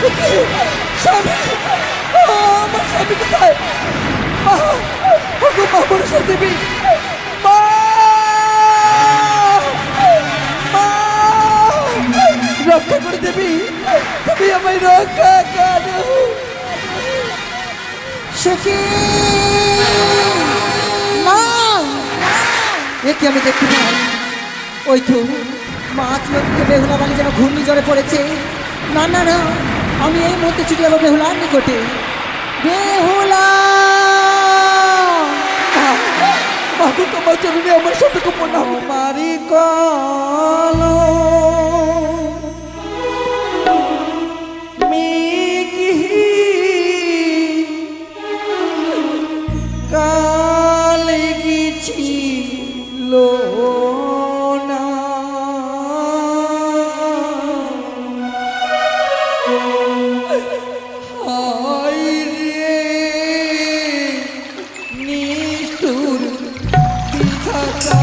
স্বামী, আমার স্বামী কোথায়? মা, ওগো মা বরষা দেবী, মা, মা, রক্ষা করে দেবী, তুমি আমায় রক্ষা করো। সখী মা, একে আমি দেখতে পাই, ওই তো মাছ নদীতে বেহুলা বালি যেন ঘূর্ণিঝড়ে পড়েছে। না না না, আমি এই মুহূর্তে ছুটে যাবো বেহুলার নিকটে। বেহুলা, মাগো তোমার চরণে আমার সাথে প্রণাম। মারি কল কালে গেছিল না, হায় রে নিষ্ঠুর বিধাতা,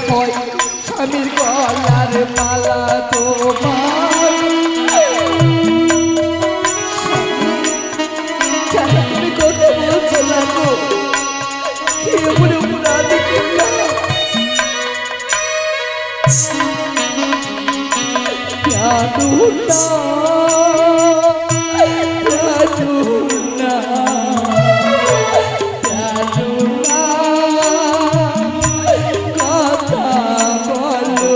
হয় স্বামীর গলার মালা তোমার কেন তুমি কথা বলছো না গো কি এমন অপরাধ করলাম জানুনা জানুনা জানুনা কথা বলো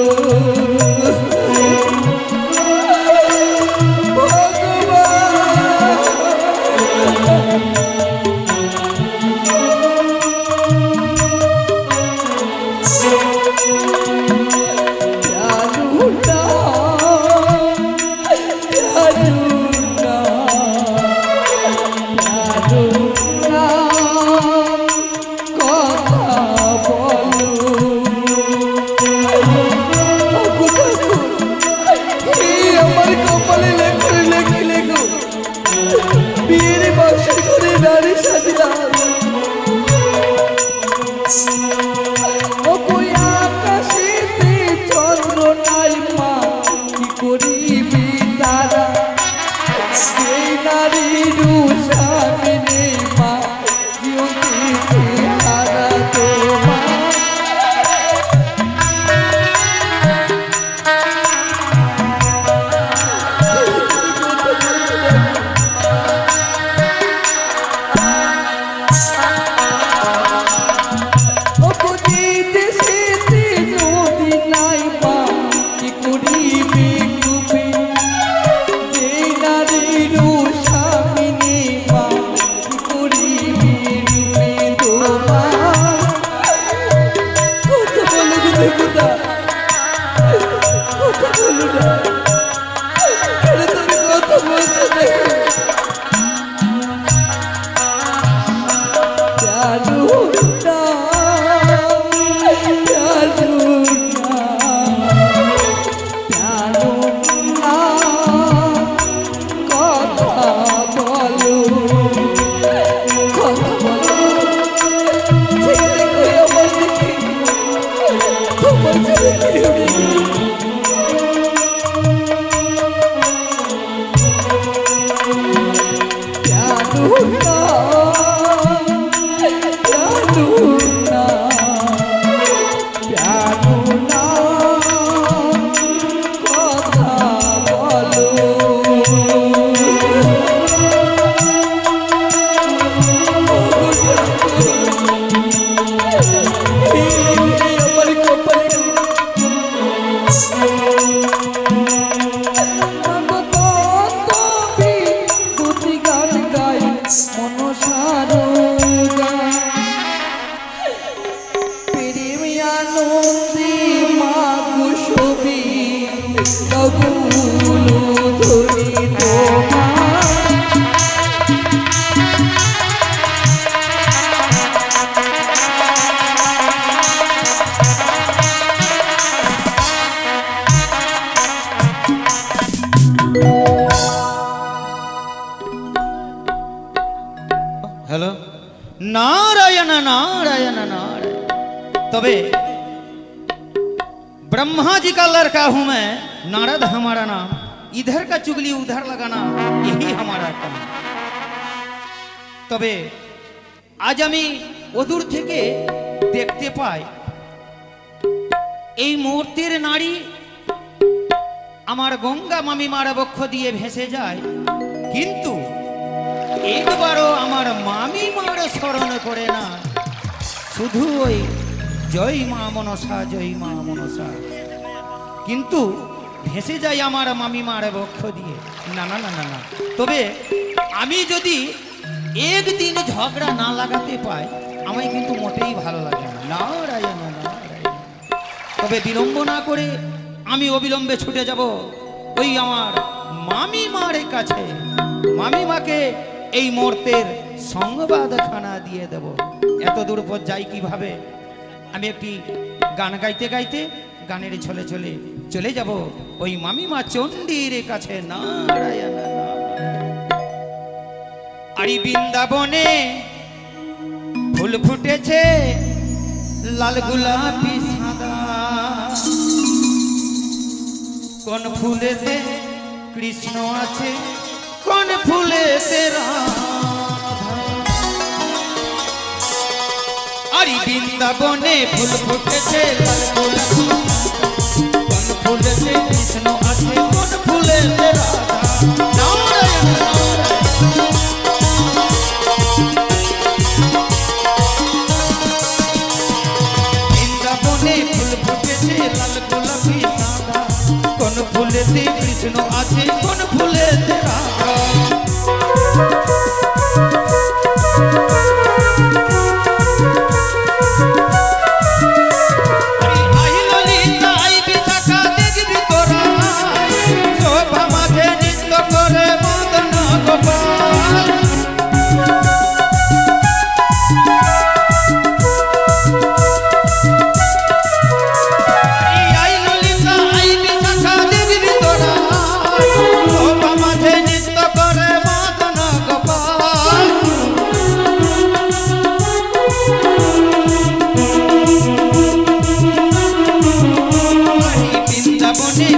हेलो नारायण नारायण नारायण। तबे ब्रह्मा जी का लड़का हूं मैं, नारद हमारा नाम, इधर का चुगली उधर लगाना यही हमारा काम। तबे आज आमी অদূর থেকে দেখতে পাই এই মূর্তির নারী আমার গঙ্গা মামিমার বক্ষ দিয়ে ভেসে যায়, কিন্তু একবারও আমার মামিমার স্মরণ করে না, শুধু ওই জয় মা মনসা জয় মা মনসা, কিন্তু ভেসে যায় আমার মামিমার বক্ষ দিয়ে। না না না না না, তবে আমি যদি একদিন ঝগড়া না লাগাতে পাই আমায় কিন্তু মোটেই ভালো লাগে না। নারায়ণ নারায়ণ। তবে বিলম্ব না করে আমি অবিলম্বে ছুটে যাব ওই আমার মামিমার কাছে, মামিমাকে এই মুহূর্তের সংবাদখানা দিয়ে দেব। এত দূর পর যাই কিভাবে? আমি একটি গান গাইতে গাইতে গানের ছলে ছলে চলে যাব ওই মামিমা চণ্ডীর কাছে। নারায়ণ আরি বৃন্দাবনে ফুল ফুটেছে লাল গোলাপি সাদা, কোন ফুলেতে কৃষ্ণ আছে কোন ফুলেতে রাধা। আরে বৃন্দাবনে ফুল ফুটেছে লাল গোলাপি, কোন ফুলেতে কৃষ্ণ আছে কোন ফুলেতে রাধা। নারায়ণ নারায়ণ। বৃন্দাবনে ফুল ফুটেছে লাল গোলাপি সাদা, কোন ফুলেতে কৃষ্ণ আছে কোন ফুলেতে রাধা। আই ললিতা আই বিশাখা দেখবি তোরা, শোভা মাঝে নৃত্য করে মদন গোপাল।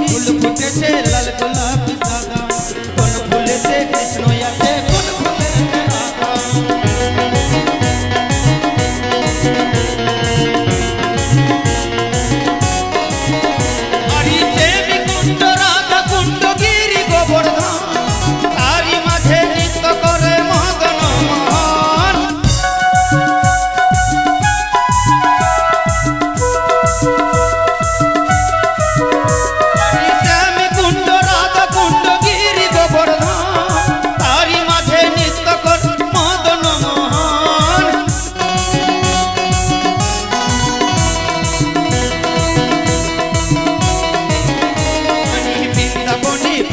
ফুল ফুটেছে লাল গোলাপি সাদা, কোন ফুলেতে কৃষ্ণ আছে কোন ফুলেতে রাধা। আরে দেবী কুণ্ড রাধা কুণ্ড গিরি গোবর্ধন, তারি মাঝে নৃত্য করে মদন মোহন।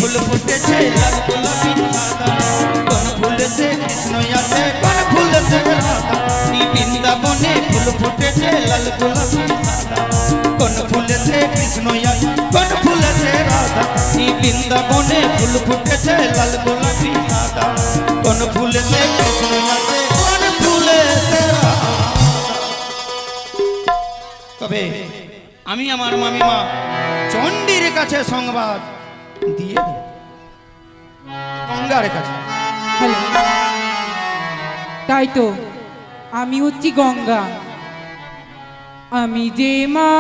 ফুল ফুটেছে লাল গোলাপি সাদা, কোন ফুলেতে কৃষ্ণ আছে কোন ফুলেতে রাধা। বৃন্দাবনে ফুল ফুটেছে লাল গোলাপি সাদা, কোন ফুলেতে কৃষ্ণ আছে কোন ফুলেতে রাধা। বৃন্দাবনে ফুল ফুটেছে লাল গোলাপি সাদা, কোন ফুলেতে কৃষ্ণ আছে কোন ফুলেতে রাধা। তবে আমি আমার মামিমা চণ্ডীর কাছে সংবাদ দিয়ে দেব, গঙ্গার কাছে। হ্যালো, তাই তো আমি হচ্ছি গঙ্গা, আমি যে মা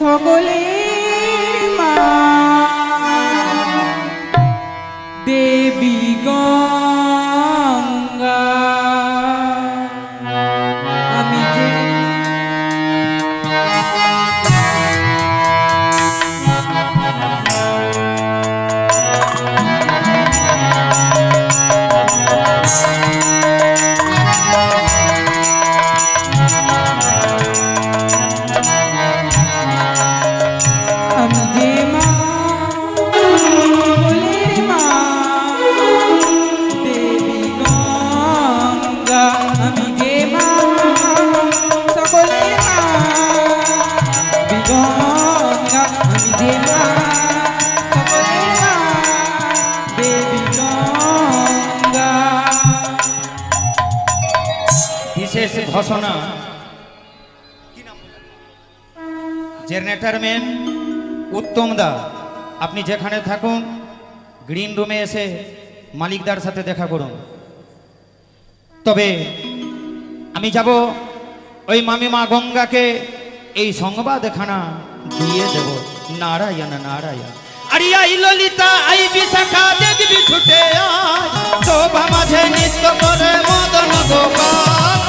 সকলের মা, দেবী গঙ্গা। আমি যে বিশেষ ঘোষণা, জেনারেটর ম্যান উত্তম দা, আপনি যেখানে থাকুন গ্রিন রুমে এসে মালিকদার সাথে দেখা করুন। তবে আমি যাব ওই মামিমা গঙ্গাকে এই সংবাদখানা দিয়ে দেব। নারায়ণ নারায়ণ। আরে আই ললিতা আই বিশাখা দেখবি ছুটে আয়, শোভা মাঝে নৃত্য করে মদন গোপাল।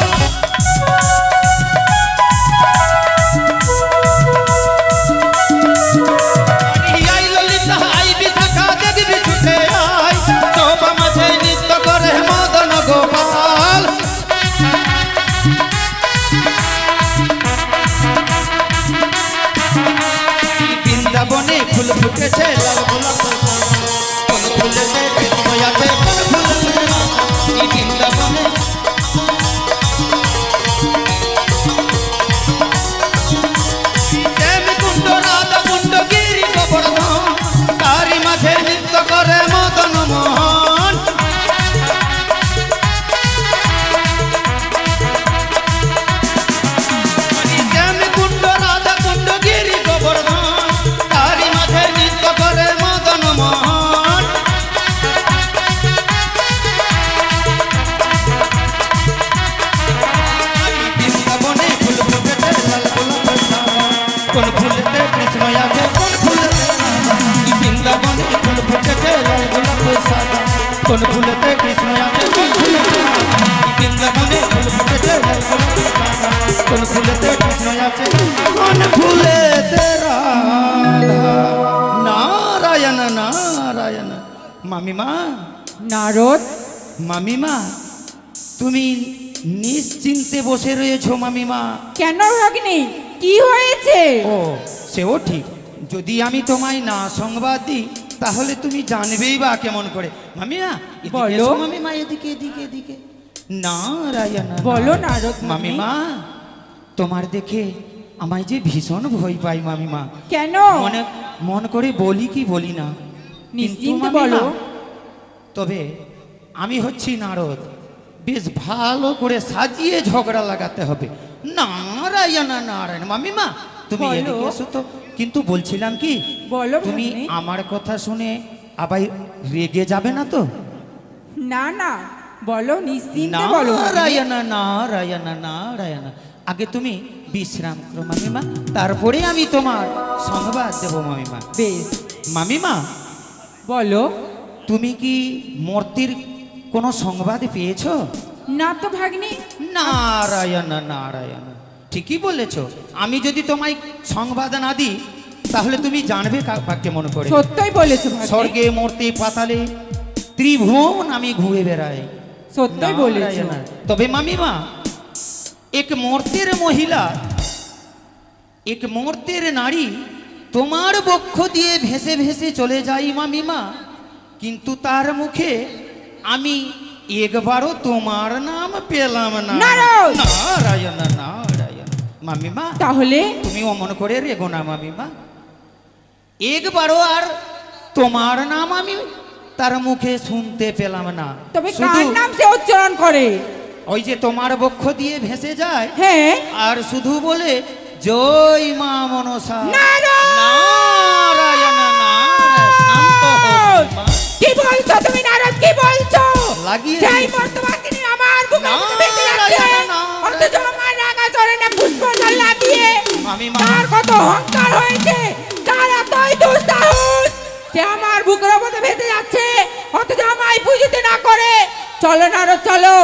আরে আই ললিতা আই বিশাখা দেখবি ছুটে আয়, শোভা মাঝে নৃত্য করে মদন গোপাল। বৃন্দাবনে ফুল ফুটেছে লাল গোলাপি সাদা, কোন ফুলেতে কৃষ্ণ আছে কোন ফুলেতে রাধা। বৃন্দাবনে দেবী কুণ্ড রাধা কুণ্ড গিরি গোবর্ধন, তারি মাঝে নৃত্য করে মদন মোহন। দেবী কুণ্ড রাধা কুণ্ড গিরি গোবর্ধন, বৃন্দাবনে ফুল ফুটেছে লাল গোলাপের সাদা কোন ফুলেতে কৃষ্ণ আছে কোন ফুলেতে বৃন্দাবনে ফুল ফুটেছে লাল গোলাপের সাদা কোন ফুলেতে কৃষ্ণ আছে কোন ফুলেতে রাধা নারায়ণ নারায়ণ মামিমা নারদ, মামিমা তুমি নিশ্চিন্তে বসে রয়েছো মামিমা কেন ভাগ্নি, কি হয়েছে? ও সেও ঠিক যদি আমি তোমায় না সংবাদ দিই তাহলে তুমি জানবেই বা কেমন করে মামিমা এদিকে বলো। এসো মামিমা এদিকে এদিকে এদিকে নারায়ণ বলো নারদ মুনি। মামিমা তোমার দেখে আমায় যে ভীষণ ভয় পাই মামিমা কেন? মনে মন করে বলি কি বলি না কিন্তু নিশ্চিন্তে মামিমা, বলো। তবে আমি হচ্ছি নারদ বেশ ভালো করে সাজিয়ে ঝগড়া লাগাতে হবে নারায়ণ নারায়ণ মামিমা তুমি বলো। এদিকে এসো তো কিন্তু বলছিলাম কি বলো তুমি ভাগ্নি। আমার কথা শুনে আবার রেগে যাবে না তো না না, বলো, নিশ্চিন্তে বলো ভাগ্নি। নারায়ণ নারায়ণ নারায়ণ আগে তুমি বিশ্রাম করো মামিমা তারপরে আমি তোমার সংবাদ দেব মামিমা বেশ, মামিমা বলো। তুমি কি মূর্তির কোনো সংবাদ পেয়েছো না তো ভাগ্নি। নারায়ণ নারায়ণ ঠিকই বলেছ আমি যদি তোমায় সংবাদ না দিই তাহলে তুমি জানবে কাকে মনে করে সত্যই বলেছো ভাগ্নি, স্বর্গে মূর্তি পাতালে ত্রিভুবন আমি ঘুরে বেড়াই সত্যই বলেছো। নারায়ণ। তবে মামিমা এক মূর্তির মহিলা এক মূর্তির নারী তোমার বক্ষ দিয়ে ভেসে ভেসে চলে যাই মামিমা কিন্তু তার মুখে আমি একবারও তোমার নাম পেলাম না নারায়ণ! নারায়ণ নারায়ণ মামিমা তাহলে তুমি অমন করে রেগো না মামিমা একবারও আর তোমার নাম আমি তার মুখে শুনতে পেলাম না তবে শুধু কার নাম সে উচ্চারণ করে? ওই যে তোমার বক্ষ দিয়ে ভেসে যায় হ্যাঁ, আর শুধু বলে জয় মা মনসা নারায়ণ নারায়ণ শান্ত হও মা। কি বলছো তুমি নারদ, কি বলছো? লাগিয়ে সেই দিয়েছি। মর্তবাসিনী আমার বুকের মধ্যে বেঁচে যাচ্ছে, নারায়ণ, নারায়ণ। অথচ আমার রাগা চরণে পুষ্পজল লাগিয়ে মামিমা। তার কত অহংকার হয়েছে, তার এতই দুঃসাহস, সে আমার বুকের মধ্যে ভেসে যাচ্ছে অথচ আমায় পুজিতে না করে। চলো নারদ, চলো,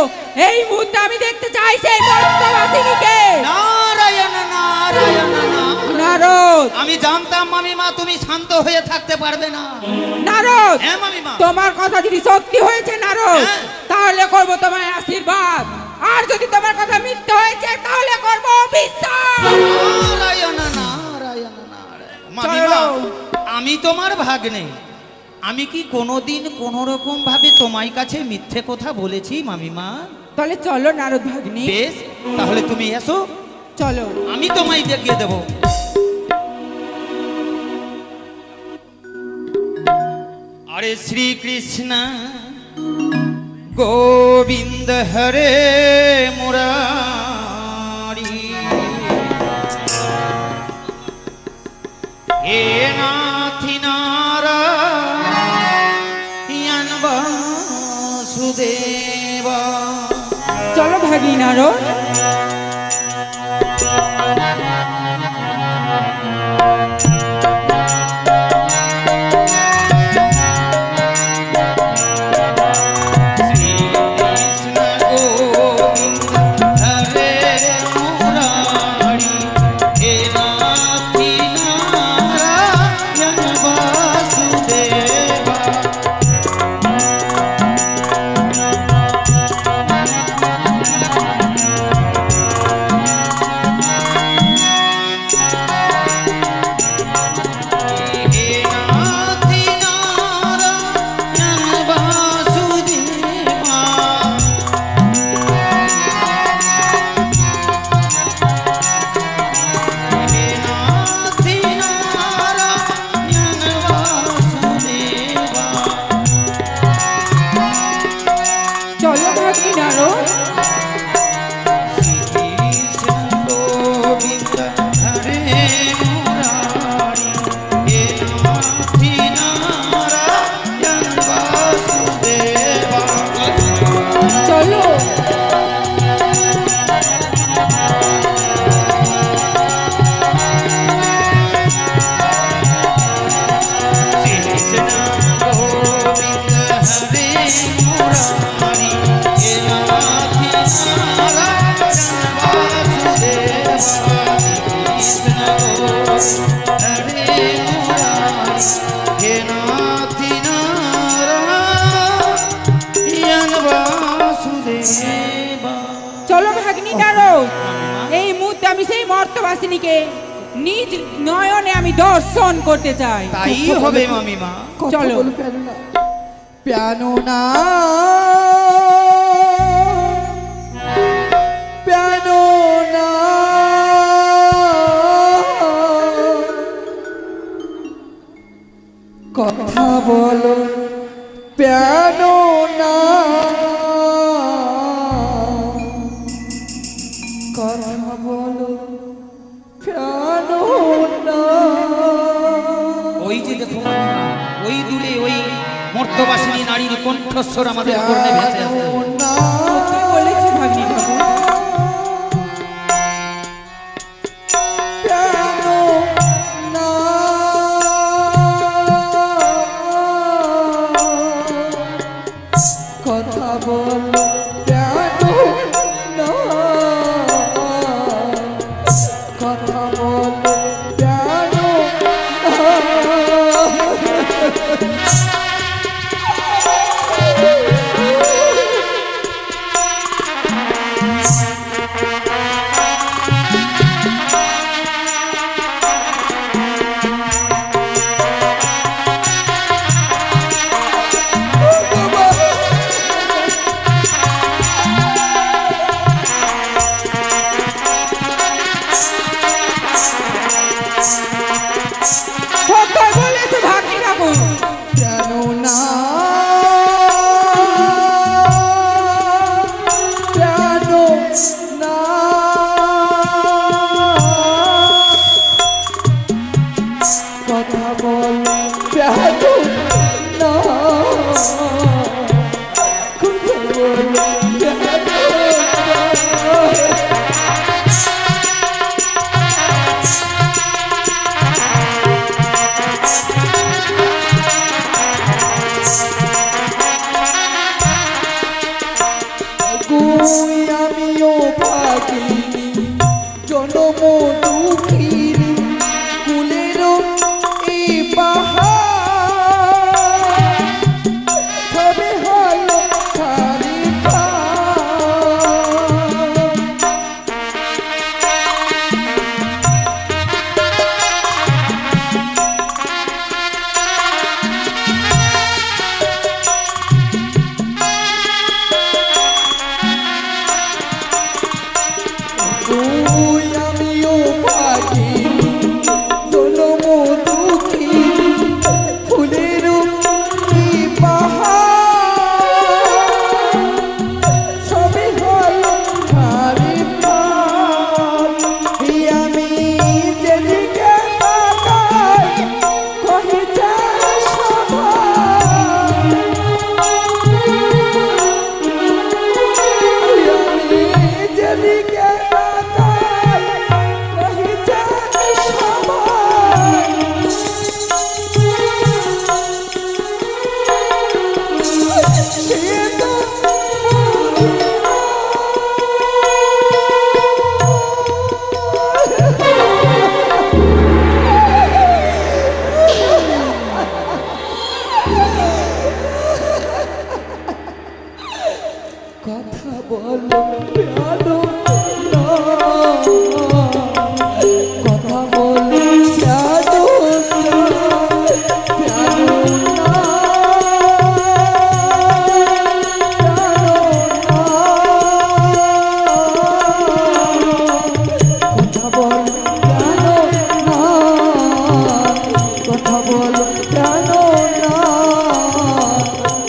এই মুহূর্তে আমি দেখতে চাই সেই মর্তবাসিনীকে। নারায়ণ নারায়ণ নারায়ণ। নারদ, আমি জানতাম মামিমা তুমি শান্ত হয়ে থাকতে পারবে না নারদ, হ্যাঁ মামিমা তোমার কথা যদি সত্যি হয়েছে নারদ, হ্যাঁ। তাহলে করব তোমায় আশীর্বাদ, আর যদি তোমার কথা মিথ্যে হয়েছে তাহলে করব অবিশ্বাস। নারায়ণ নারায়ণ নারায়ণ মামিমা চলো। আমি তোমার ভাগ্নে আমি কি কোনোদিন কোনো রকম ভাবে তোমার কাছে মিথ্যে কথা বলেছি মামিমা তাহলে চলো নারদ ভাগ্নি, বেশ তাহলে তুমি এসো চলো। আমি তোমায় দেখিয়ে দেব আরে শ্রীকৃষ্ণ গোবিন্দ হরে মুরারি হে নাথি নারায়ণ বাসুদেবা চলো ভাগ্নি নারদ। শ্রীকৃষ্ণ গোবিন্দ হরে মুরারি হে নাথি নারায়ণ বাসুদেবা সেই মর্তবাসিনীকে নিজ নয়নে আমি দর্শন করতে চাই। তাই হবে মামিমা। চলো। পিয়ানো না পিয়ানো না কথা বলো পিয়ানো না কথা বলো পিয়ানো না। ওই যে দেখো মামিমা, ওই দূরে ওই মর্তবাসিনী নারীর কণ্ঠস্বর আমাদের কর্ণে ভেসে আসছে। কি বলেছি ভাগ্নি ঠাকুর? পিয়ানো না কথা বলো পিয়ানো না কথা বলো পিয়ানো সত্যই বলেছো ভাগ্নি ঠাকুর। পিয়ানো না পিয়ানো না কথা বল পিয়ানো না কথা বল পিয়ানো কই আমিও পাখিনি জনম দুঃখিনী কুলের এই পাহাড় সবে হলো সারি কই আমিও পাখিনি জনম দুঃখিনী ফুলের এই পাহাড় সবে হলো সারি আমি যেদিকে তাকাই কহে যায় সবাই আমি যেদিকে তাকাই কহে যায় সবাই সে তো কথা বলো পিয়ানো না কথা বলো পিয়ানো না পিয়ানো না কথা বলো পিয়ানো না কথা বলো পিয়ানো না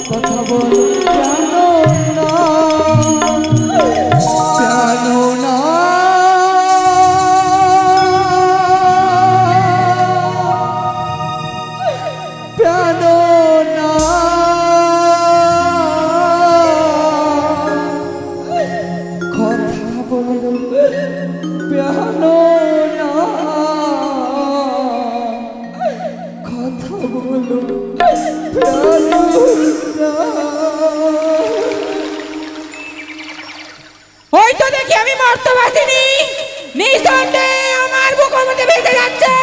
কথা বলো পিয়ানো না পিয়ানো না পিয়ানো না কথা বলো পিয়ানো না কথা বলো পিয়ানো না। ওই তো দেখি আমি মর্তবাসিনী নিঃসন্দেহে আমার বুকের মধ্যে ভেসে যাচ্ছে।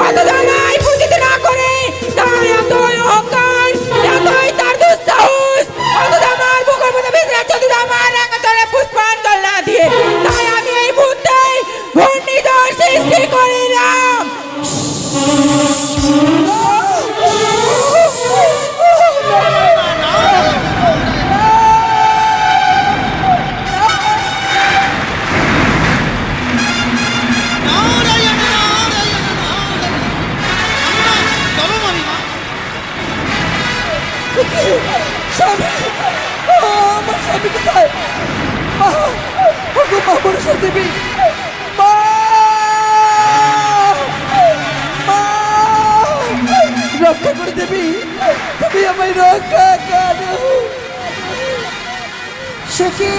অথচ আমায় পূজিত না করে তার এতই অহংকার, এতই তার দুঃসাহস। অথচ আমার বুকের মধ্যে ভেসে যাচ্ছে, অথচ আমার রাঙা চলে পুষ্পাঞ্জল না দিয়ে। তাই আমি এই মুহূর্তে ঘন্টা স্বামী, আমার স্বামী কোথায়? মা, ওগো মা বরষা দেবী, মা, মা, রক্ষা করে দেবী, তুমি আমায় রক্ষা করো। সখী,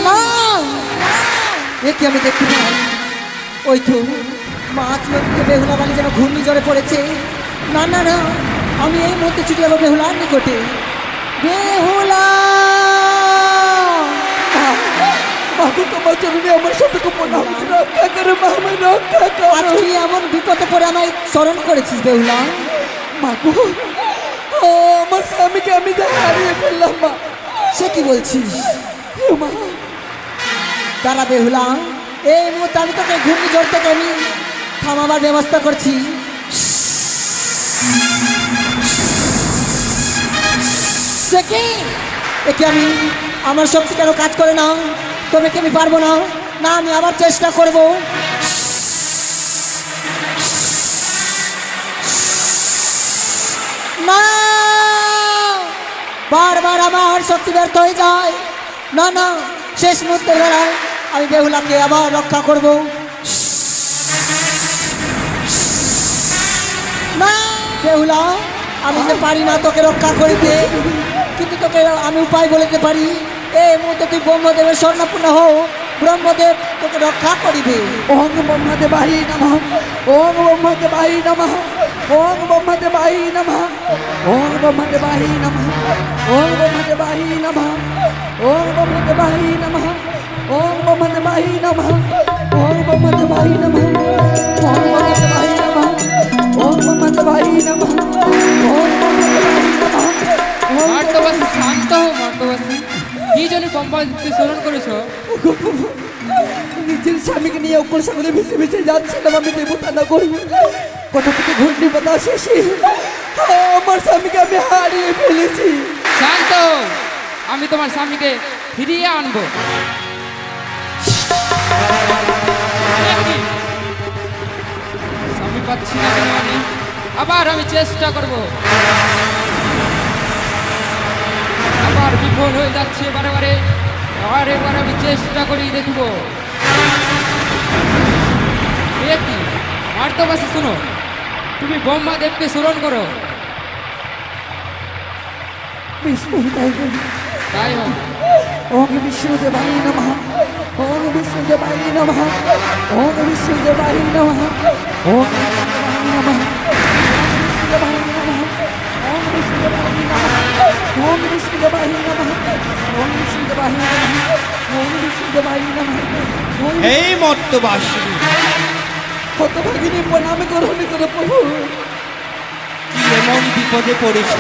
মা, একে আমি দেখতে পাই, ওই তো মাছ নদীতে বেহুলা বালি যেন ঘূর্ণিঝড়ে পড়েছে। না না না, আমি এই মুহূর্তে ছুটে যাবো বেহুলার নিকটে। বেহুলা, মাগো তোমার চরণে আমার সতর্ক প্রণাম, রক্ষা করো মা, আমায় রক্ষা করো। আজ তুই এমন বিপদে পড়ে আমায় স্মরণ করেছিস বেহুলা। মাগো, আমার স্বামীকে আমি হারিয়ে ফেললাম মা। সে কি বলছিস? মা, দাঁড়া বেহুলা, এই মুহূর্তে আমি তোকে ঘূর্ণিঝড় থেকে আমি থামাবার ব্যবস্থা করছি। একে আমি, আমার শক্তি কেন কাজ করে না? তবে কি আমি পারবো না? না, আমি আবার চেষ্টা করব। না, বারবার আমার শক্তি ব্যর্থ হয়ে যায়। না না, শেষ মুহূর্তের বেলায় আমি বেহুলাকে আবার রক্ষা করব। না বেহুলা, আমি যে পারি না তোকে রক্ষা করিতে, কিন্তু তোকে আমি উপায় বলিতে পারি। এই মুহূর্তে তুই ব্রহ্মদেবের স্বর্ণপূর্ণ হও, ব্রহ্মদেব তোকে রক্ষা করিবে। ওং ব্রহ্মদেবায় নমঃ, ওং ব্রহ্মদেবায় নমঃ, ওং ব্রহ্মদেবায় নমঃ, ওং ব্রহ্মদেবায় নমঃ, ওং ব্রহ্মদেবায় নমঃ, ওং ব্রহ্মদেবায় নমঃ, ওং ব্রহ্মদেবায় নমঃ, ওং ব্রহ্মদেবায় নমঃ, ওং ব্রহ্মদেবায় নমঃ, ওং ব্রহ্মদেবায় নমঃ, ওং ব্রহ্মদেবায় নমঃ। মার্তবাসী, শান্ত হও মার্তবাসী। কি জন্য ব্রহ্মাকে স্মরণ করেছো? নিজের স্বামীকে নিয়ে অকুল সাগরে ভেসে ভেসে যাচ্ছিলাম, আমি দেবতা না করবো। কোথা থেকে ঘূর্ণি বাতাস এসে আমার স্বামীকে আমি হারিয়ে ফেলেছি। শান্ত হও, আমি তোমার স্বামীকে ফিরিয়ে আনবো। স্বামী পাচ্ছি না কেন আমি? আবার আমি চেষ্টা করব। আবার বিফল হয়ে যাচ্ছে বারে বারে। আর এবার আমি চেষ্টা করেই দেখব। কি মার্তবাসী, শোনো, তুমি ব্রহ্মাদেবকে স্মরণ করো। তাই হোক। ওং বিষ্ণুদেবায় নমঃ, ওং বিষ্ণুদেবায় নমঃ, ওং বিষ্ণুদেবায় নমঃ, ওং বিষ্ণুদেবায় নমঃ, ওং বিষ্ণুদেবায় নমঃ, ওং বিষ্ণুদেবায় নমঃ, ওং বিষ্ণুদেবায় নমঃ, ওং বিষ্ণুদেবায় নমঃ, ওং। এই মর্তবাসী, হতভাগিনী প্রণাম গ্রহণ করো প্রভু। কি এমন বিপদে পড়েছ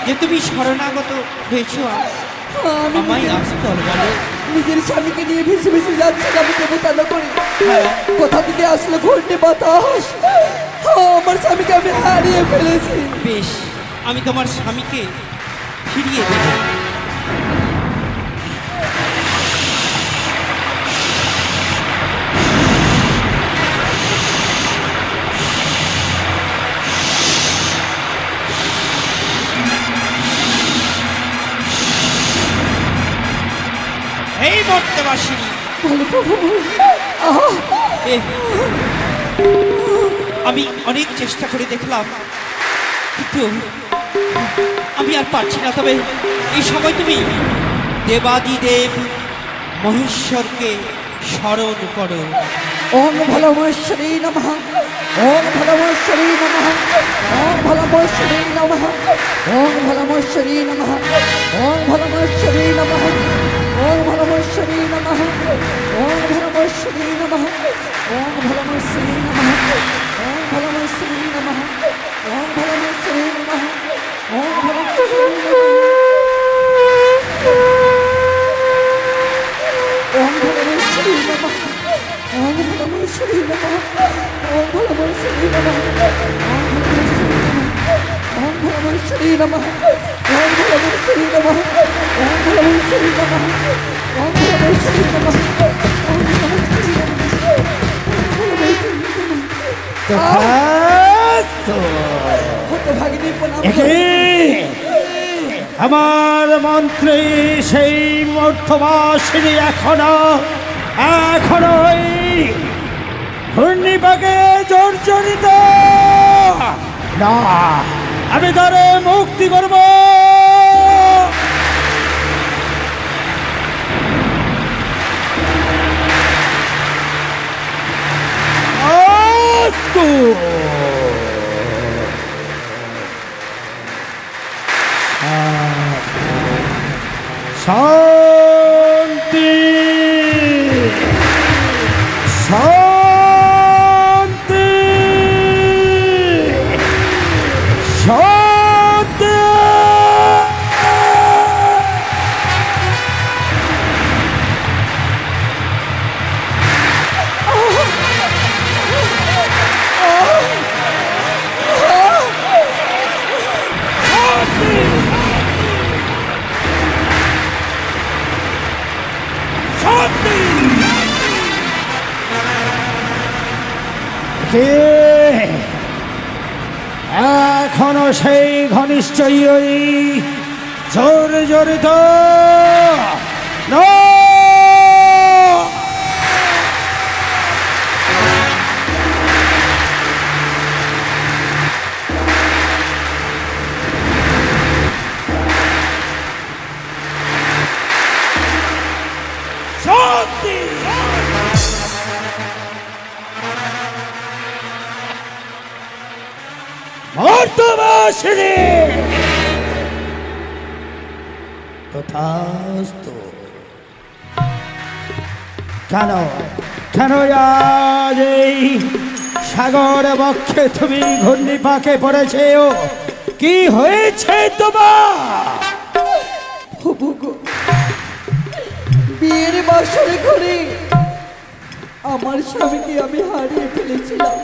যে তুমি শরণাগত হয়েছ? আমি আমায় আস্তর বলো। নিজের স্বামীকে নিয়ে ভেসে ভেসে যাচ্ছি, আমি দেবতা না করি। হ্যাঁ, কোথা থেকে আসলে ঘূর্ণি বাতাস, আমার স্বামীকে আমি হারিয়ে ফেলেছি। বেশ, আমি তোমার স্বামীকে ফিরিয়ে দেব। এই মর্তবাসী, আমি অনেক চেষ্টা করে দেখলাম, কিন্তু আমি আর পারছি না। তবে এই সময় তুমি দেবাদিদেব মহেশ্বরকে স্মরণ করো। ওং ভলমশ্বরী নমঃ, ওং ভলমশ্বরী নমঃ, ওং ভলমশ্বরী নমঃ, ওং ভলমশ্বরী নমঃ, ওং ভলমশ্বরী নমঃ, ওং ভলমশ্বরী নমঃ, ওং ভলমশ্বরী নমঃ, ওং ভলমশ্বরী নমঃ, ওং ভলমশ্বরী নমঃ, ওং ভলমশ্বরী নমঃ, ওং ভলমশ্বরী নমঃ, ওং ভলমশ্বরী নমঃ, ওং ভলমশ্বরী নমঃ, ওং ভলমশ্বরী নমঃ, ওং ভলমশ্বরী নমঃ, ওং ভলমশ্বরী নমঃ, ওং ভলমশ্বরী নমঃ, ওং ভলমশ্বরী নমঃ, ওং ভলমশ্বরী নমঃ। ভাগিনী প্রণাম একে আমার মন্ত্রী সেই মর্থবাসিনী এখনো ওই ঘূর্ণিপাকে জর্জরিত না, আমি তারে মুক্তি করব। শান্তি শান্তি শান্তি। এখনো সেই ঘনিষ্ঠই ওই জর্জরিত শান্তি। মর্তবাসিনী তথাস্তু। কেন কেন আজ এই সাগর বক্ষে তুমি ঘূর্ণিপাকে পড়েছে? কি হয়েছে তোমার? বিয়ের বাসরে ঘরে আমার স্বামীকে আমি হারিয়ে ফেলেছিলাম।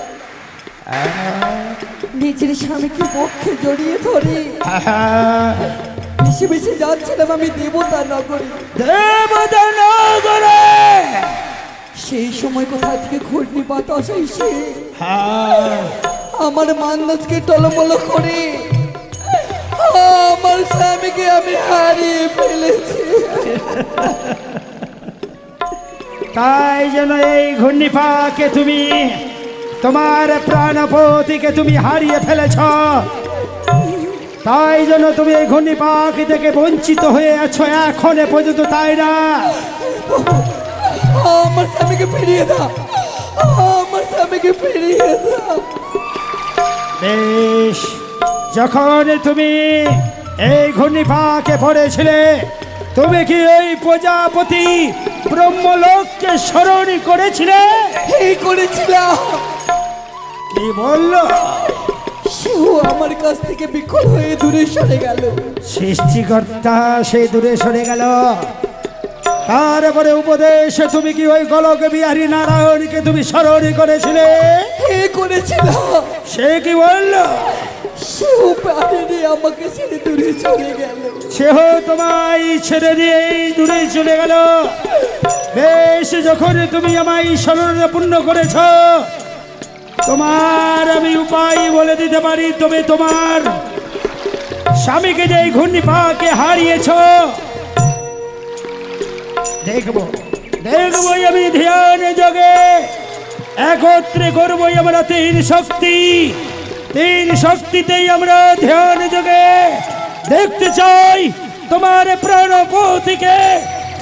নিজের স্বামীকে পক্ষে জড়িয়ে ধরে বেশি বেশি যাচ্ছিলাম আমি দেবতা নগরে। সেই সময় কোথা থেকে ঘূর্ণিপাত এসে আমার মান্দাজকে টলমল করে আমার স্বামীকে আমি হারিয়ে ফেলেছি। তাই যেন এই ঘূর্ণিপাকে তুমি তোমার প্রাণপতিকে তুমি হারিয়ে ফেলেছ, তাই জন্য তুমি এই ঘূর্ণিপাক থেকে বঞ্চিত হয়ে আছো এখনো পর্যন্ত, তাই না? আমার স্বামীকে ফিরিয়ে দাও, আমার স্বামীকে ফিরিয়ে দাও। বেশ, যখন তুমি এই ঘূর্ণিপাকে পড়েছিলে তুমি কি এই প্রজাপতি ব্রহ্মলোককে স্মরণ করেছিলে? করেছিলাম। কি বললো? সেও আমার কাছ থেকে বিকল হয়ে দূরে সরে গেল। সৃষ্টিকর্তা সে দূরে সরে গেল, তারপরে উপদেশ তুমি কি ওই গোলক বিহারী নারায়ণকে তুমি স্মরণ করেছিলে? করেছিলাম। সে কি বললো? সেও পারেনি, আমাকে ছেড়ে দূরে চলে গেল। সেও তোমায় ছেড়ে দিয়ে দূরে চলে গেল। বেশ, যখন তুমি আমায় স্মরণপূর্ণ করেছ, তোমার আমি উপায় বলে দিতে পারি। তবে তোমার স্বামীকে যে ঘূর্ণিপাকে হারিয়েছ, দেখবো আমি ধ্যান যোগে একত্রে করবো আমরা তিন শক্তিতেই আমরা ধ্যান যোগে দেখতে চাই তোমার প্রাণপতিকে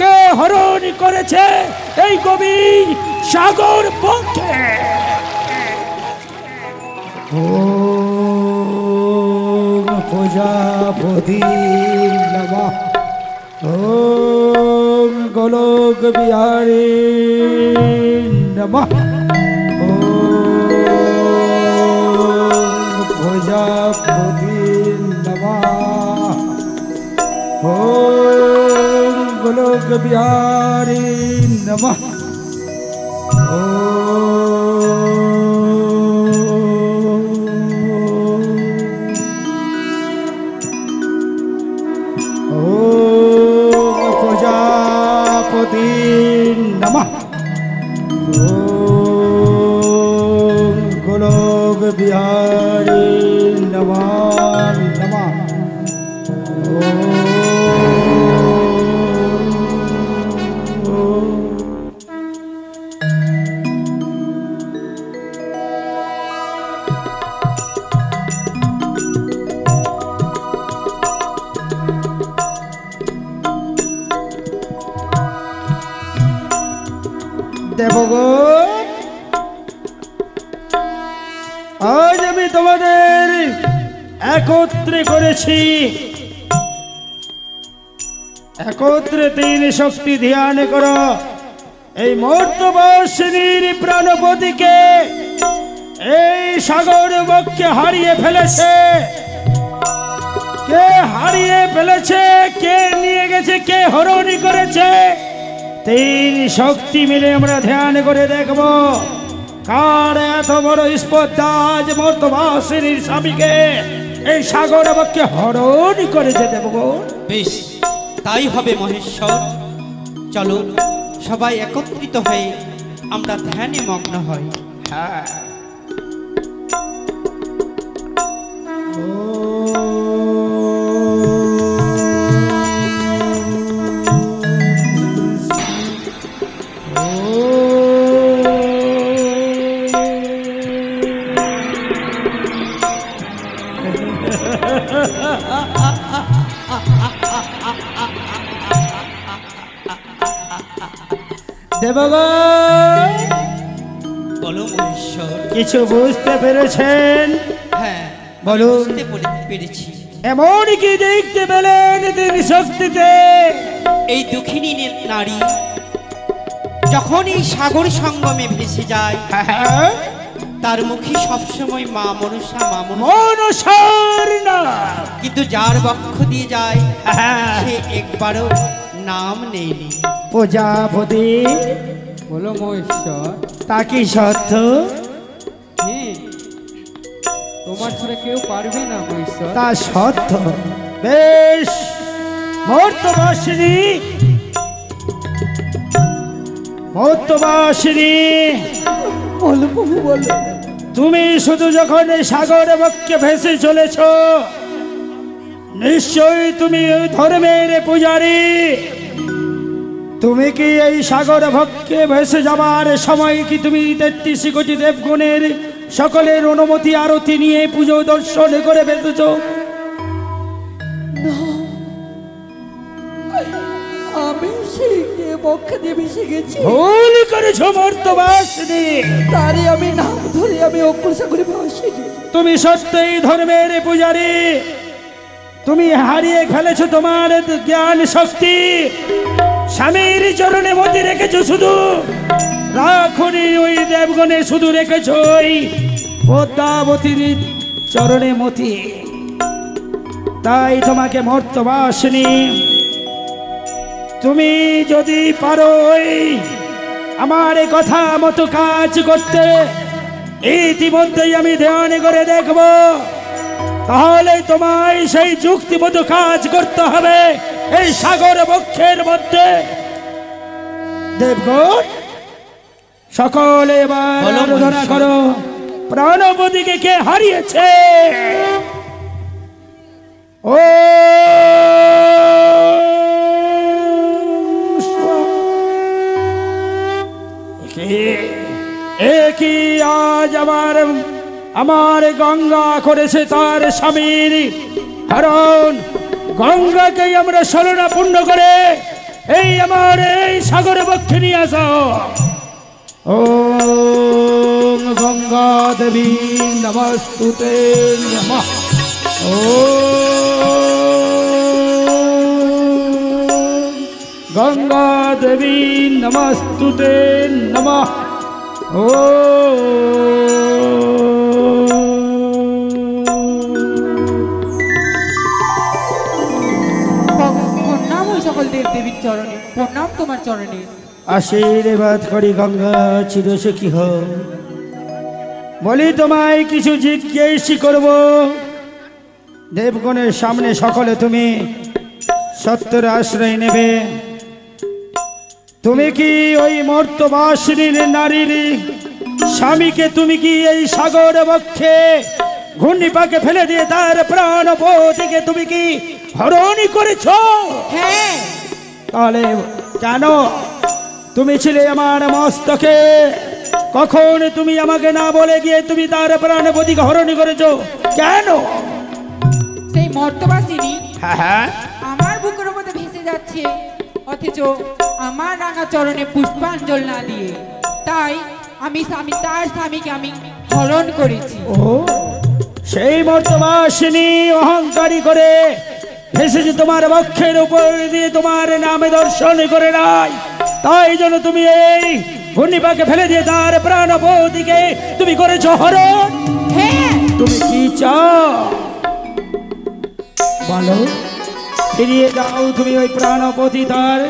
কে হরণ করেছে এই গভীর সাগর পক্ষে। ওম প্রজাপতি নমঃ, ওম গোলক বিহারী নমঃ, ওম প্রজাপতি নমঃ, ওম গোলক বিহারী নমঃ, নমঃ, ওম গোলক বিহারী নমো নমঃ। দেবগণ, আজ আমি তোমাদের একত্রে করেছি। একত্রে তিন শক্তি ধ্যান করো। এই মর্তবাসিনীর প্রাণপতিকে এই সাগর বক্ষে হারিয়ে ফেলেছে। কে হারিয়ে ফেলেছে, কে নিয়ে গেছে, কে হরণি করেছে, তিন শক্তি মিলে আমরা ধ্যান করে দেখব কার এত বড় স্পর্ধা আজ মর্তবাসিনীর স্বামীকে এই সাগর বক্ষে হরণি করেছে। দেবগণ, বেশ, তাই হবে মহেশ্বর। চলো সবাই একত্রিত হয়ে আমরা ধ্যানে মগ্ন হই। হ্যাঁ। দেবগণ, বলো মহেশ্বর। কিছু বুঝতে পেরেছেন? হ্যাঁ, বলুন। বুঝতে পেরেছি। এমন কি দেখতে পেলেন তিন শক্তিতে? এই দুঃখিনী নারী যখন এই সাগর সঙ্গমে ভেসে যায়, হ্যাঁ, তার মুখে সবসময় মা মনসা মা মনসা, মনসার নাম। কিন্তু যার বক্ষ দিয়ে যায় হ্যাঁ। সে একবারও নাম নেয়নি। প্রজাপতি, বলো মহেশ্বর। তা কি সত্য? হ্যাঁ, তোমার ছাড়া কেউ পারবে না মহেশ্বর। তা সত্য। বেশ, মর্তবাসিনী, মর্তবাসিনী, বলো প্রভু বলো। তুমি শুধু যখন এই সাগর বক্ষে ভেসে চলেছ, নিশ্চয়ই তুমি ওই ধর্মের পূজারী। তুমি কি এই সাগর বক্ষে ভেসে যাবার সময় কি তুমি ৩৩ কোটি দেবগণের সকলের অনুমতি আরতি নিয়ে পুজো দর্শন করে বেঁচেছ? আমি সেই বক্ষে দিয়ে ভেসে গেছি। ভুল করেছ মর্তবাসিনী। তারে আমি নাম ধরে আমি অকুল সাগরে ভাসিনি। তুমি সত্যই ধর্মের পূজারী। তুমি হারিয়ে ফেলেছো তোমার জ্ঞান শক্তি। স্বামীর চরণে মতি রেখেছো শুধু, রাখনি ওই দেবগণে, শুধু রেখেছো ওই পদ্মাবতীর চরণে মতি। তাই তোমাকে মর্তবাসিনী, তুমি যদি পারো ওই আমার এই কথা মতো কাজ করতে, ইতিমধ্যেই আমি ধ্যান করে দেখব, তাহলে তোমায় সেই যুক্তি মতো কাজ করতে হবে এই সাগর বক্ষের মধ্যে। দেবগণ, সকলে এবার বলো আরাধনা মহেশ্বর। করো। প্রাণপতিকে কে হারিয়েছে? ও কি আজ আমার গঙ্গা করেছে তার স্বামীর হরণ। গঙ্গাকে আমরা শরণাপূর্ণ করে এই আমার এই সাগরে বক্ষে নিয়ে আসো। ও গঙ্গা দেবী নমস্তুতে নমঃ। ও গঙ্গা দেবী নমস্তুতে নমঃ। ও প্রণাম ওই সকল দেব দেবীর চরণে, প্রণাম তোমার চরণে। আশীর্বাদ করি গঙ্গা চিরসুখী হও। বলি তোমায় কিছু জিজ্ঞেস করব। দেবগণের সামনে সকলে তুমি সত্যের আশ্রয় নেবে। তুমি কি ওই মর্তবাসিনীর নারীর স্বামীকে তুমি কি এই সাগর বক্ষে ঘূর্ণিপাকে ফেলে দিয়ে তার প্রাণপতিকে তুমি কি হরণই করেছো? হ্যাঁ, তাহলে কেন তুমি ছিলে আমার মস্তকে? কখন তুমি আমাকে না বলে গিয়ে তুমি তার প্রাণপতিকে হরণই করেছো কেন? সেই মর্তবাসিনী হ্যাঁ হ্যাঁ, আমার বুকের মধ্যে ভেসে যাচ্ছে, অথচ আমার রাঙা চরণে পুষ্পাঞ্জল না দিয়ে, তাই আমি তার স্বামীকে আমি হরণ করেছি। ও সেই মর্তবাসিনী অহংকারী করে ভেসেছে তোমার বক্ষের উপর দিয়ে, তোমার নামে দর্শন করে নাই, তাই জন্য তুমি এই ঘূর্ণিপাকে ফেলে দিয়ে তার প্রাণপতিকে তুমি করেছো হরণ। হ্যাঁ, তুমি কি চাও বলো? ফিরিয়ে দাও তুমি ওই প্রাণপতি, তার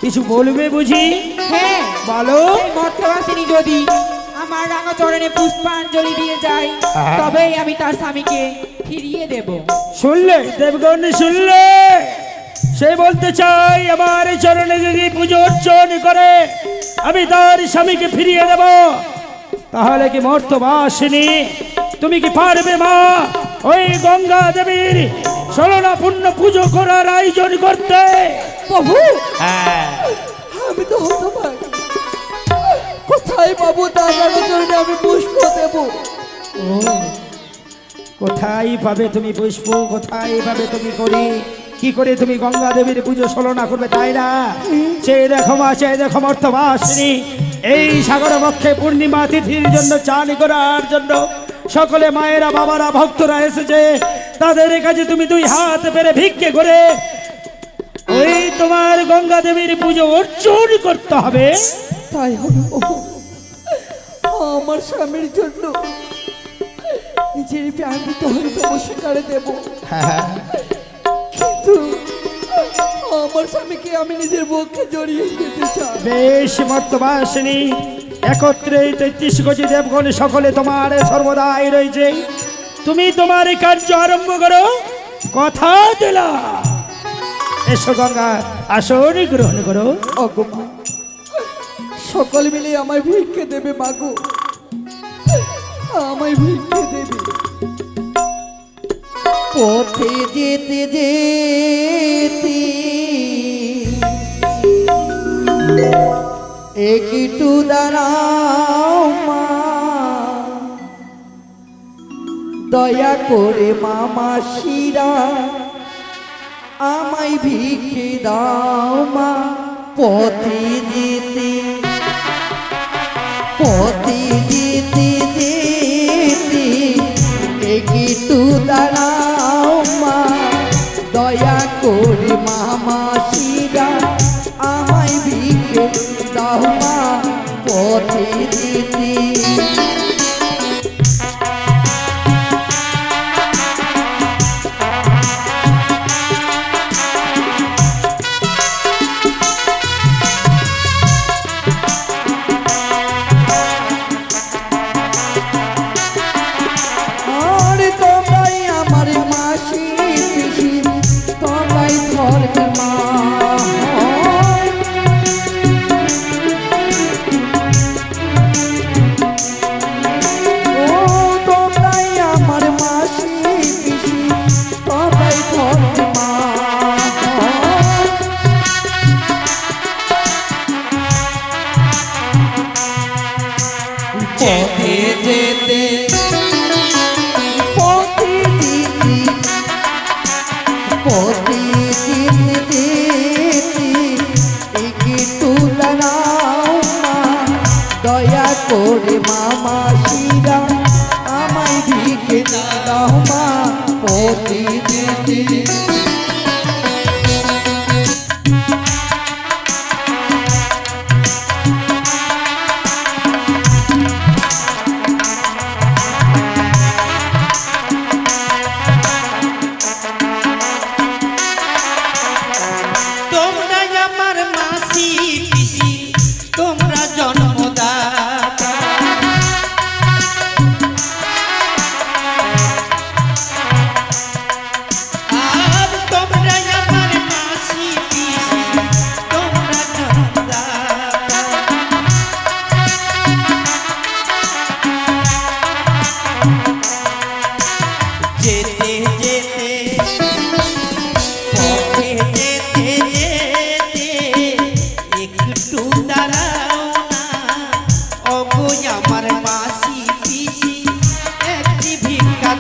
কিছু বলবে বুঝি? হ্যাঁ, বলো। সেই মর্তবাসিনী যদি আমার রাঙা চরণে পুষ্পাঞ্জলি দিয়ে যায়, তবেই আমি তার স্বামীকে ফিরিয়ে দেব। শুনলে দেবগণ, শুনলে? সে বলতে চাই আমার চরণে যদি পুজো অর্চন করে আমি তার স্বামীকে ফিরিয়ে দেব। তাহলে কি মর্তবাসিনী তুমি কি পারবে মা ওই গঙ্গা দেবীর ষোলনাপূর্ণ পুজো করার আয়োজন করতে? প্রভু, হ্যাঁ, আমি তো হতভাগ, কোথায় পাবো তার চরণে আমি পুষ্প দেব? কোথায় পাবে তুমি পুষ্প? কোথায় পাবে তুমি করি? কি করে তুমি গঙ্গা দেবীর পুজো ষোলনা করবে, তাই না? চেয়ে দেখো মা, চেয়ে দেখো মর্তবাসিনী, এই সাগর বক্ষে পূর্ণিমা তিথির জন্য চান করার জন্য সকলে মায়েরা, বাবারা, ভক্তরা এসেছে। তাদের কাছে তুমি দুই হাত পেরে ভিক্ষে করে ওই তোমার গঙ্গা দেবীর পুজো অর্চন করতে হবে। তাই হবে প্রভু, আমার স্বামীর জন্য নিজের প্রাণিত হয়ে নমস্কারে দেব, কিন্তু আমার স্বামীকে আমি নিজের বুকে জড়িয়ে দিতে চাই। বেশ মর্তবাসিনী, একত্রে 33 কোটি দেবগণ সকলে তোমার সর্বদাই রয়েছে, তুমি তোমার কার্য আরম্ভ করো, কথা দিলাম। এসো গঙ্গা, আসন গ্রহণ করো। ওগো মা, সকল মিলে আমায় ভিক্ষে দেবে মাগো, আমায় ভিক্ষে দেবে। পথে যেতে যেতে একটু দাঁড়াও মা, দয়া করে মামা শিরা আমায় ভিক্ষে দাও মা। পথে যেতে পথে যেতে যেতে একটু দাঁড়াও মা, দয়া করে মামা শিরা আমায় ভিক্ষে দাও মা। পথে যেতে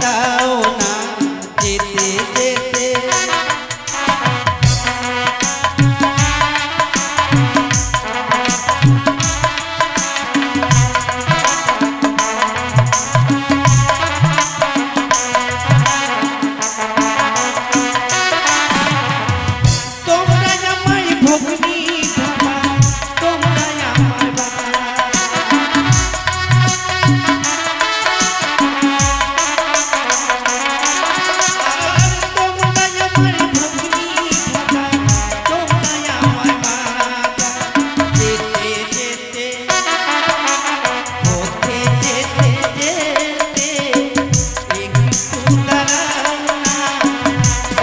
দাও না যেতে যেতে। তোমরা আমায় ভগ্নী ভাবা, তোমরা আমার বাবা। তোমরা আমার ভগ্নী ভাবা, তোমরা আমার বাবা। যেতে যেতে পথে যেতে যেতে একটু দাঁড়াও না,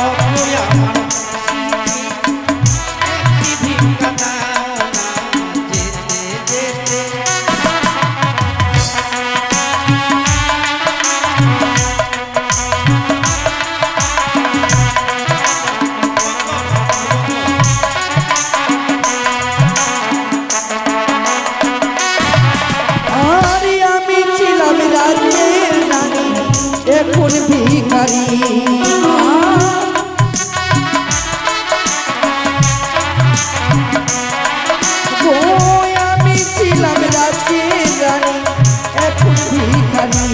অভয় আমার স্মৃতি একটি ভিক্ষা দাও না যেতে যেতে। আরে আমি ছিলাম রাজ্যের রানী, এখন ভিখারি। ওই আমি ছিলাম রাজ্যের রানী, এখন ভিখারি।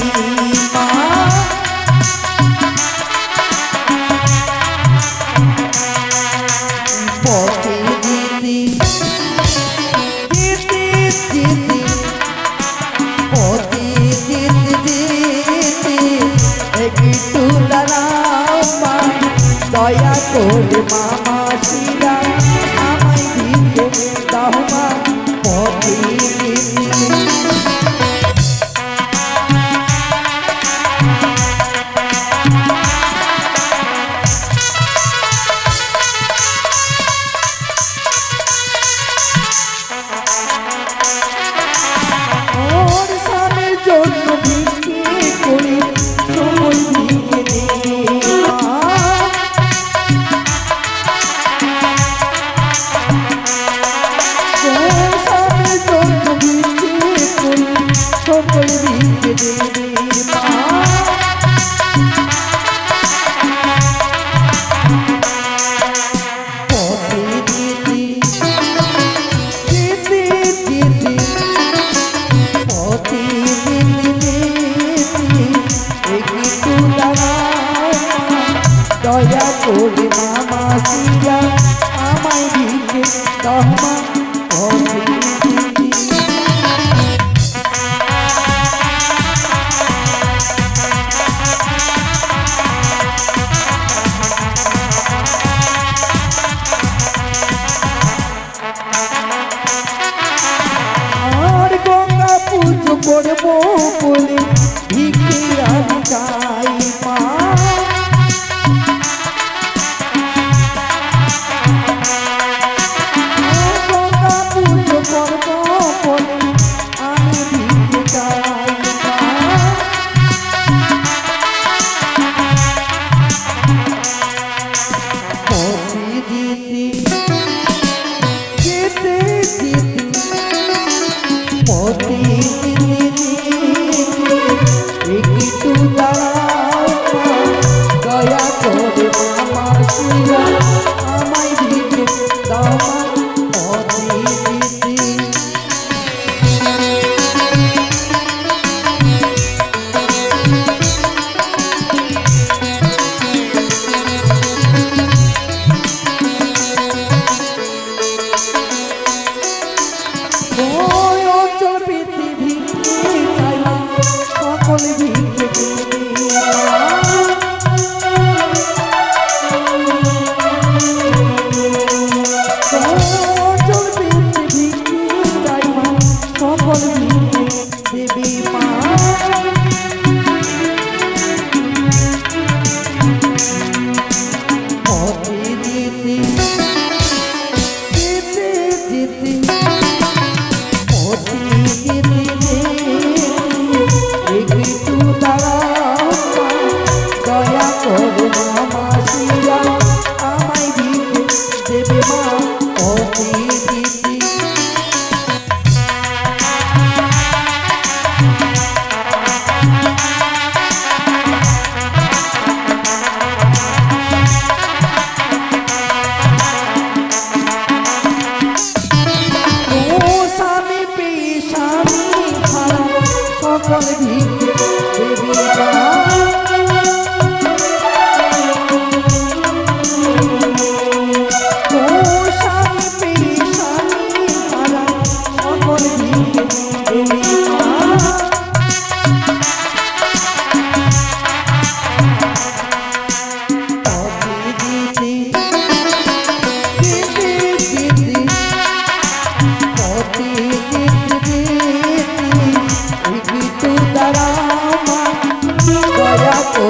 মা পথে যেতে যেতে যেতে পথে যেতে যেতে একটু দাঁড়াও মা, দয়া করে মামা শিরা আমায় দিতে দাও মা। পথে যেতে ওর স্বামীর জন্য ভিক্ষে করি সময় ভিক্ষে দে মা। ওর স্বামীর জন্য ভিক্ষে করি সময় ভিক্ষে দে মা। পথে যেতে যেতে যেতে পথে যেতে যেতে একটু দাঁড়াও মা, দয়া করে মামা শিরা আমায় দিতে দাও মা। পথে যেতে আর গঙ্গা পুজো করবো বলে ভিক্ষে আমি চাই মা।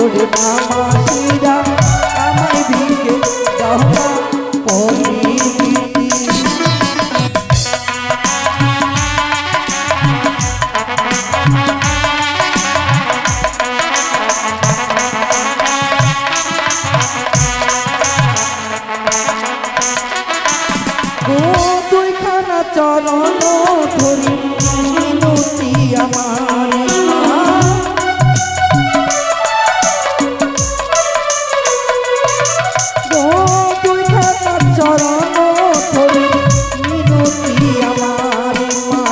করে মামাসিরা আমায় ভিগে দাও না পরিচিতি। দুইখানা চরণ ধরি মিনতি আমার দুইখানা চরণ ধরি মিনতি আমার মা।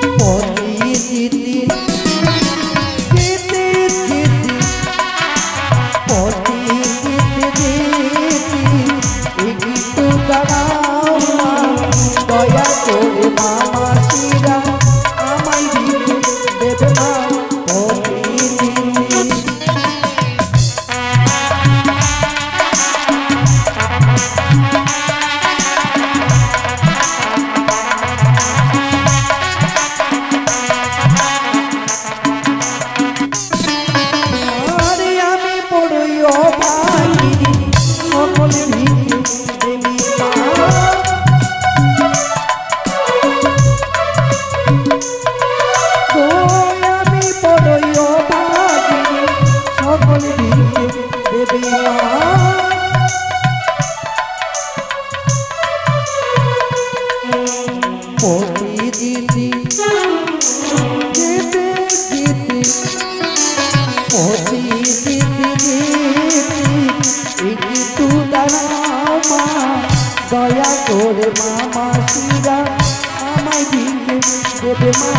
পরিচিতি দয়া করে মামাসিরা আমায় ভিগে দেবে মা পরিচিতি। আরে আমি বড়ই অভাগিনী সকলে ভিগে দেবী মা। আমি বড়ই অভাগিনী সকলে ভিগে দেবী মা। পরিচিতি যেতে যেতে পরিচিতি একটু দাঁড়াও মা। দয়া করে মামাসিরা আমায় ভিগে দেবে মা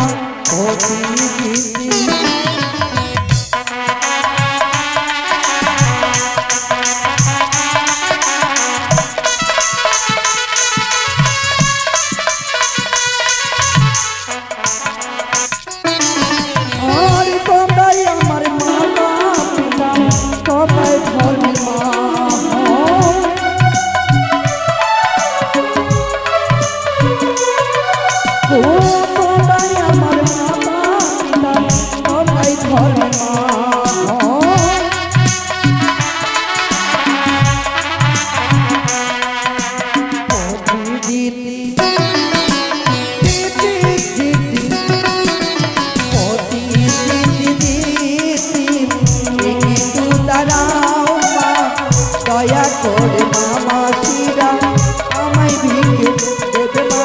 পরিচিতি। আর তোমরাই আমার মাতা পিতা সবাই ধর্মের মা। তোমরাই আমার মাতা পিতা সবাই ধর্মের মা। দয়া করে মামাসিরা আমায় ভিগে দেবে মা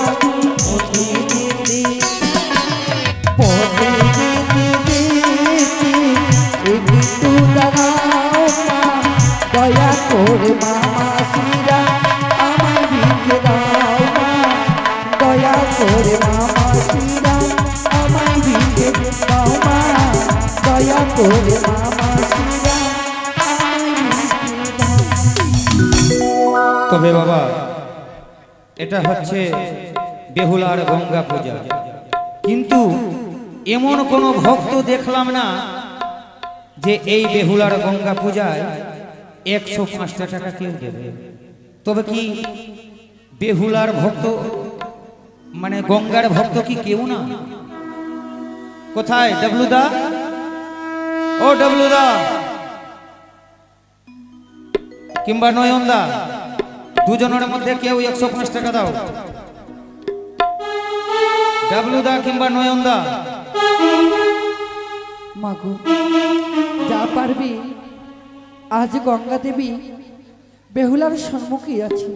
পরিচিতি। একটু দাঁড়াও মা। দয়া করে মামাসিরা আমায় ভিগে দাও মা। দয়া করে মামাসিরা আমায় ভিগে দাও মা। দয়া করে মামাসিরা তবে বাবা এটা হচ্ছে বেহুলার গঙ্গা পূজা, কিন্তু এমন কোনো ভক্ত দেখলাম না যে এই বেহুলার গঙ্গা পূজায় 105 টাকা কেউ দেবে। তবে কি বেহুলার ভক্ত মানে গঙ্গার ভক্ত কি কেউ না? কোথায় ডবলুদা? ও ডবলুদা কিংবা নয়নদা, দুজনের মধ্যে কেউ 105 টাকা দাও। ডাবলুদা কিংবা নয়নদা। মাগো যা পারবি, আজ গঙ্গা দেবী বেহুলার সম্মুখে আছি,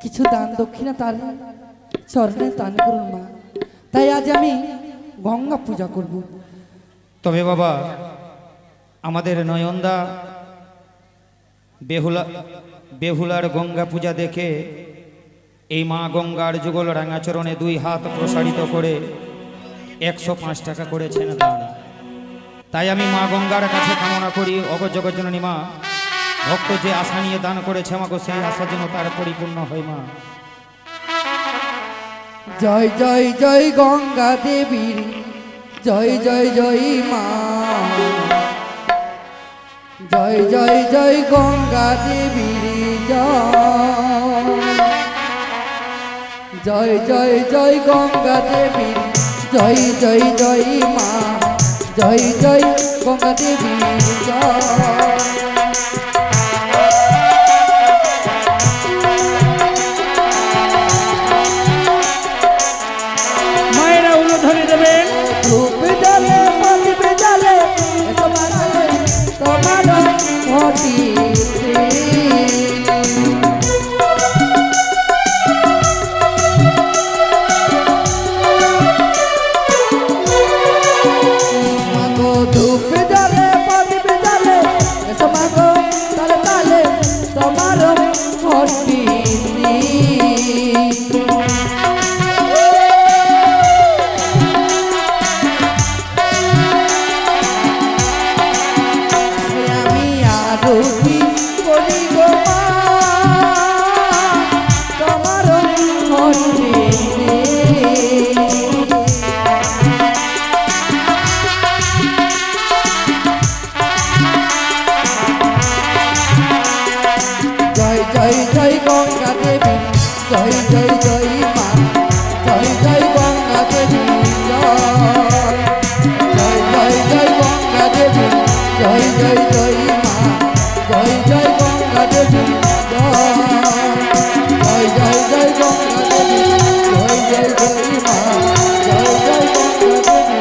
কিছু দান দক্ষিণা তার চরণে দান করুন মা। তাই আজ আমি গঙ্গা পূজা করব। তবে বাবা আমাদের নয়নদা বেহুলার গঙ্গা পূজা দেখে এই মা গঙ্গার যুগল রাঙাচরণে 2 হাত প্রসারিত করে 105 টাকা করেছেন দান। তাই আমি মা গঙ্গার কাছে কামনা করি, অগজগজননী মা, ভক্ত যে আশা নিয়ে দান করেছে আমাকে সেই আশা যেন তার পরিপূর্ণ হয় মা। জয় জয় জয় গঙ্গা দেবীর জয় জয় জয় মা। জয় জয় জয় গঙ্গা দেবীর জয়। জয় জয় জয় গঙ্গা দেবীর জয় জয় জয় মা জয় জয় গঙ্গা দেবীর জয়। মায়েরা উলুধ্বনি দেবেন। ধূপ জলে প্রদীপ জলে তোমার ঘটি ধূপ জলে প্রদীপ জলে সমাগো তালে তালে তোমার ঘটি আমি আরতি করি গো মা তোমার ঘটি জয় জয় জয় গঙ্গা দেবী জয় জয় জয় মা জয় জয় গঙ্গা দেবী জয় জয় জয় জয় গঙ্গা দেবী জয় জয় জয় মা জয় জয় গঙ্গা দেবী জয় জয় জয় জয় গঙ্গা দেবী জয় জয় জয় মা জয় জয় গঙ্গা দেবী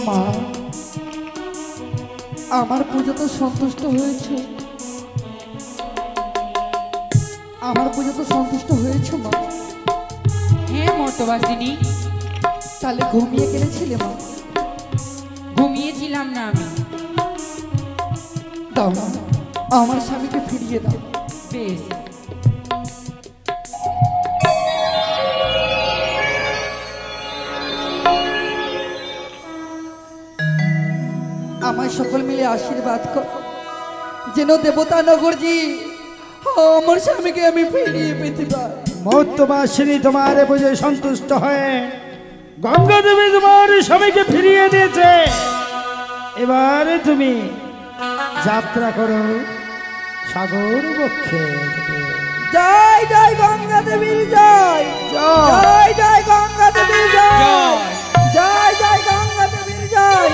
মা আমার পুজো তো সন্তুষ্ট হয়েছে, আমার পুজো তো সন্তুষ্ট হয়েছে মা। হ্যাঁ মর্তবাসিনী, তাহলে ঘুমিয়ে গেলেছিলে মা? ঘুমিয়েছিলাম না আমি। দাও না, আমার স্বামীকে ফিরিয়ে দাও। বেশ, আমায় সকল মিলে আশীর্বাদ কর যেন দেবতা নগরজি আমার স্বামীকে আমি ফিরিয়ে পেতে পারি। মর্তবাসিনী তোমার পুজোয় সন্তুষ্ট হয়ে গঙ্গা দেবী তোমার স্বামীকে ফিরিয়ে দিয়েছে। এবারে তুমি যাত্রা করো সাগর বক্ষে। জয় জয় গঙ্গা দেবীর জয়, জয় জয় গঙ্গা দেবীর জয়, জয় জয় গঙ্গা দেবীর জয়।